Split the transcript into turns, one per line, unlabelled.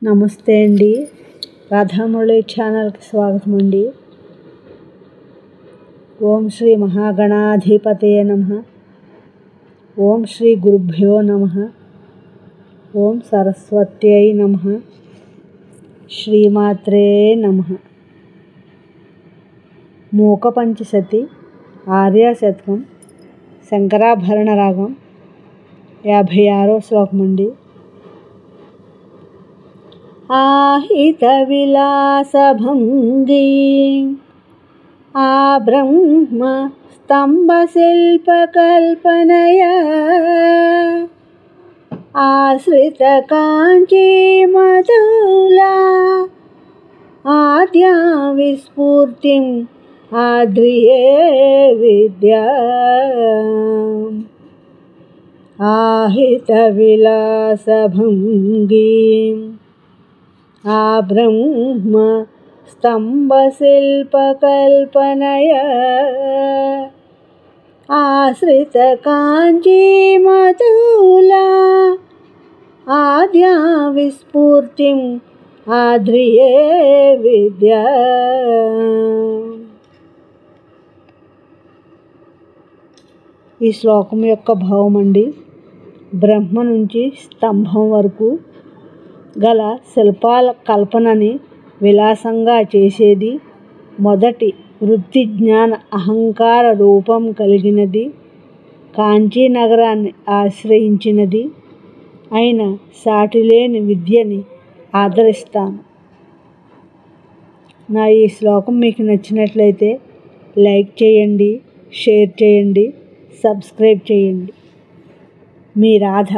నమస్తే అండి. రాధామురళి ఛానల్కి స్వాగతం అండి. ఓం శ్రీ మహాగణాధిపతయే నమః. ఓం శ్రీ గురుభ్యో నమః. ఓం సరస్వత్యై నమః. శ్రీమాత్రే నమః. మూకపంచశతి ఆర్యాశతకం శంకరాభరణ రాగం 56వ శ్లోకం అండి. ఆహిత విలాసభంగీ ఆ బ్రహ్మ స్తంభశిల్పకల్పనయా ఆశ్రిత కాంచీ మధులా ఆద్యా విస్ఫూర్తిం ఆద్రియే విద్యా ఆహిత విలాసభంగీ ఆ బ్రహ్మ స్తంభశిల్పకల్పనయా ఆశ్రిత కాంచీ మధులా ఆద్యా విస్ఫూర్తిం ఆద్రియే విద్యా. ఈ శ్లోకం యొక్క భావం అండి. బ్రహ్మ నుంచి స్తంభం వరకు గల శిల్పాల కల్పనని విలాసంగా చేసేది. మొదటి వృత్తి జ్ఞాన అహంకార రూపం కలిగినది. కాంచీ నగరాన్ని ఆశ్రయించినది అయిన సాటిలేని విద్యని ఆదరిస్తాను. నా ఈ శ్లోకం మీకు నచ్చినట్లయితే లైక్ చేయండి, షేర్ చేయండి, సబ్స్క్రైబ్ చేయండి. మీ రాధ.